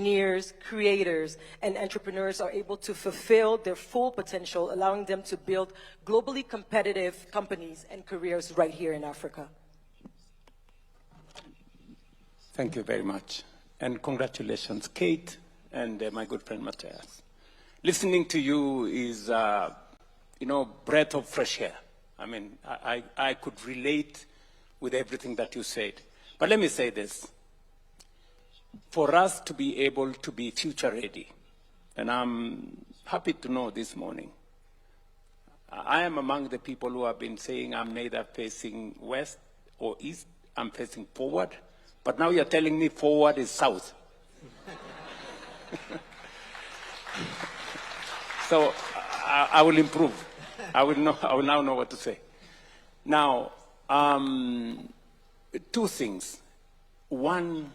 engineers, creators, and entrepreneurs are able to fulfill their full potential, allowing them to build globally competitive companies and careers right here in Africa. Thank you very much. And congratulations, Kate, and my good friend, Matthias. Listening to you is, breath of fresh air. I mean, I could relate with everything that you said. But let me say this. For us to be able to be future ready, and I'm happy to know this morning, I am among the people who have been saying I'm neither facing west or east, I'm facing forward, but now you're telling me forward is south. So I will improve. I will now know what to say. Now, two things. One,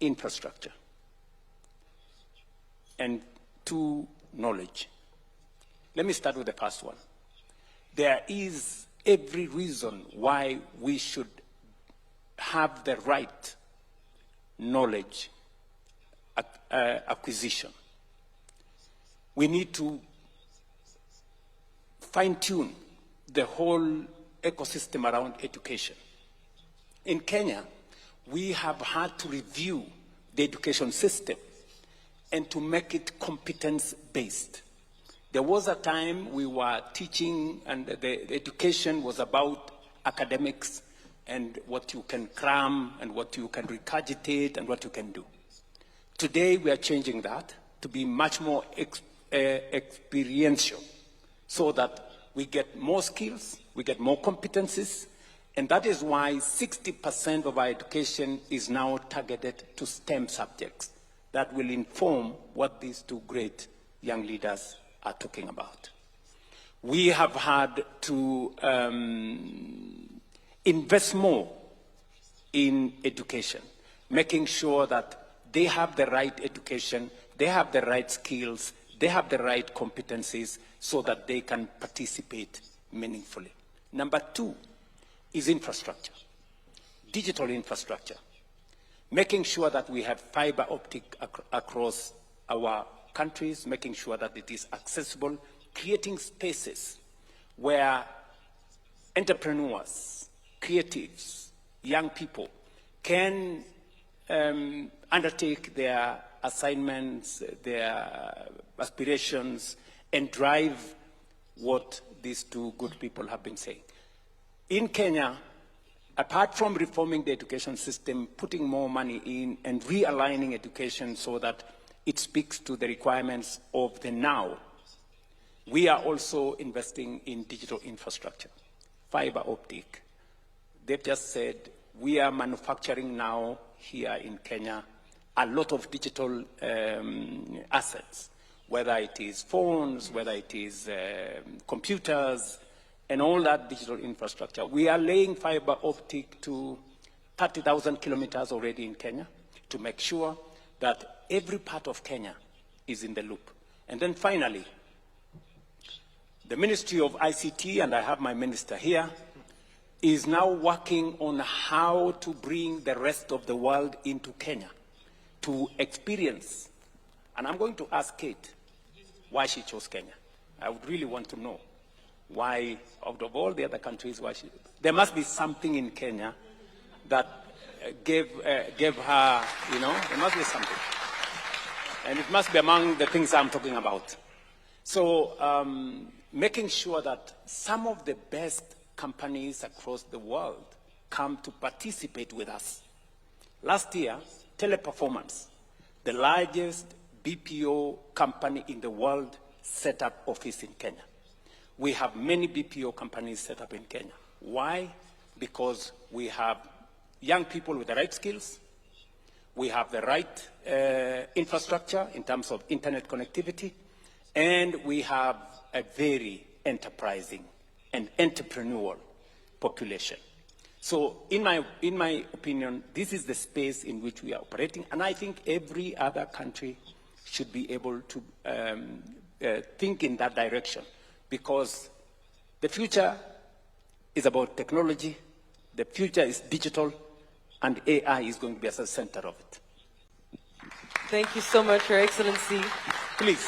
infrastructure, and two, knowledge. Let me start with the first one. There is every reason why we should have the right knowledge acquisition. We need to fine-tune the whole ecosystem around education. In Kenya, we have had to review the education system and to make it competence-based. There was a time we were teaching and the education was about academics and what you can cram and what you can regurgitate and what you can do. Today, we are changing that to be much more experiential so that we get more skills, we get more competencies, and that is why 60% of our education is now targeted to STEM subjects that will inform what these two great young leaders are talking about. We have had to invest more in education, making sure that they have the right education, they have the right skills, they have the right competencies so that they can participate meaningfully. Number two is infrastructure, digital infrastructure, making sure that we have fiber optic across our countries, making sure that it is accessible, creating spaces where entrepreneurs, creatives, young people can undertake their assignments, their aspirations, and drive what these two good people have been saying. In Kenya, apart from reforming the education system, putting more money in and realigning education so that it speaks to the requirements of the now, we are also investing in digital infrastructure, fiber optic. They've just said we are manufacturing now here in Kenya a lot of digital assets, whether it is phones, whether it is computers, and all that digital infrastructure. We are laying fiber optic to 30,000 kilometers already in Kenya to make sure that every part of Kenya is in the loop. And then finally, the Ministry of ICT, and I have my minister here, is now working on how to bring the rest of the world into Kenya to experience. And I'm going to ask Kate why she chose Kenya. I would really want to know why, out of all the other countries, why there must be something in Kenya that gave her, there must be something. And it must be among the things I'm talking about. So making sure that some of the best companies across the world come to participate with us. Last year, Teleperformance, the largest BPO company in the world, set up office in Kenya. We have many BPO companies set up in Kenya. Why? Because we have young people with the right skills, we have the right infrastructure in terms of internet connectivity, and we have a very enterprising and entrepreneurial population. So in my opinion, this is the space in which we are operating, and I think every other country should be able to think in that direction, because the future is about technology, the future is digital, and AI is going to be at the center of it. Thank you so much, Your Excellency. Please,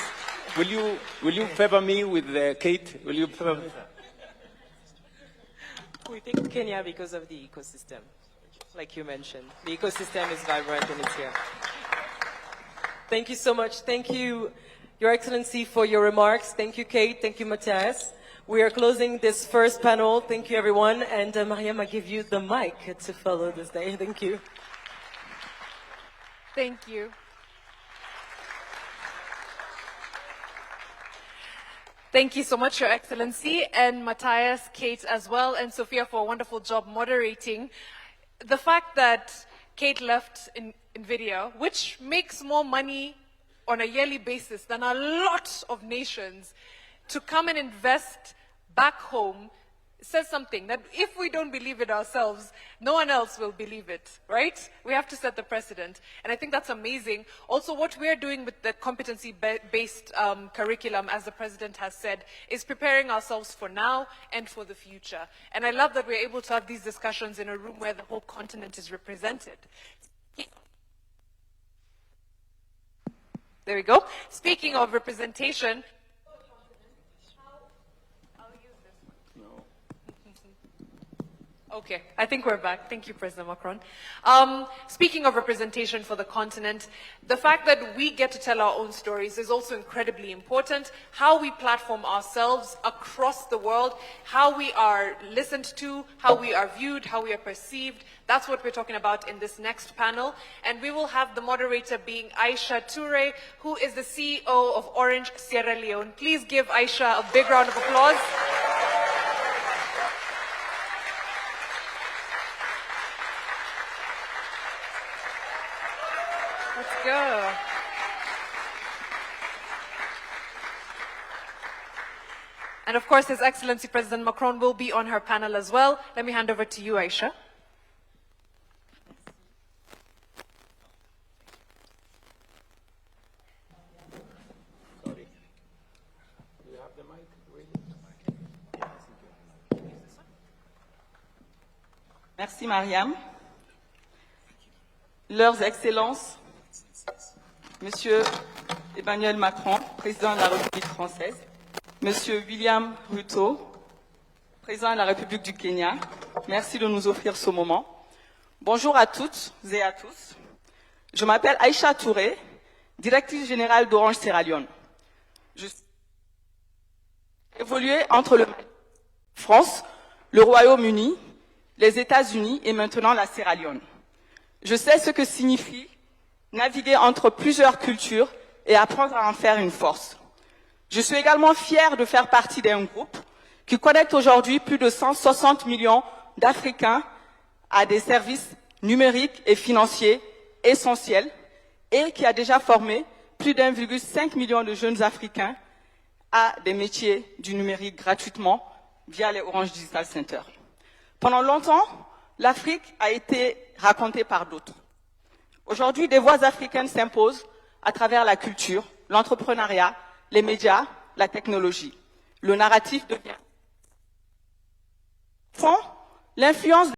will you favor me with Kate? Will you favor me? We picked Kenya because of the ecosystem, like you mentioned. The ecosystem is vibrant and it's here. Thank you so much. Thank you, Your Excellency, for your remarks. Thank you, Kate. Thank you, Matthias. We are closing this first panel. Thank you, everyone. And Mariam, I give you the mic to follow this day. Thank you. Thank you. Thank you so much, Your Excellency, and Matthias, Kate as well, and Sophia for a wonderful job moderating. The fact that Kate left in video, which makes more money on a yearly basis than a lot of nations, to come and invest back home says something that if we don't believe it ourselves, no one else will believe it, right? We have to set the precedent. And I think that's amazing. Also, what we're doing with the competency-based curriculum, as the President has said, is preparing ourselves for now and for the future. And I love that we're able to have these discussions in a room where the whole continent is represented. There we go. Speaking of representation, okay, I think we're back. Thank you, President Macron. Speaking of representation for the continent, the fact that we get to tell our own stories is also incredibly important. How we platform ourselves across the world, how we are listened to, how we are viewed, how we are perceived, that's what we're talking about in this next panel. And we will have the moderator being Aisha Toure, who is the CEO of Orange Sierra Leone. Please give Aisha a big round of applause. Let's go. And of course, His Excellency President Macron will be on her panel as well. Let me hand over to you, Aisha. Sorry. Do you have the mic? Merci, Mariam. Leurs Excellences, Monsieur Emmanuel Macron, Président de la République française, Monsieur William Ruto, Président de la République du Kenya, merci de nous offrir ce moment. Bonjour à toutes et à tous. Je m'appelle Aïcha Touré, directrice générale d'Orange Sierra Leone. Je suis évolué entre la France, le Royaume-Uni, les États-Unis et maintenant la Sierra Leone. Je sais ce que signifie naviguer entre plusieurs cultures et apprendre à en faire une force. Je suis également fière de faire partie d'un groupe qui connecte aujourd'hui plus de 160 millions d'Africains à des services numériques et financiers essentiels et qui a déjà formé plus d'1,5 million de jeunes Africains à des métiers du numérique gratuitement via les Orange Digital Center. Pendant longtemps, l'Afrique a été racontée par d'autres. Aujourd'hui, des voix africaines s'imposent à travers la culture, l'entrepreneuriat, les médias, la technologie. Le narratif devient... L'influence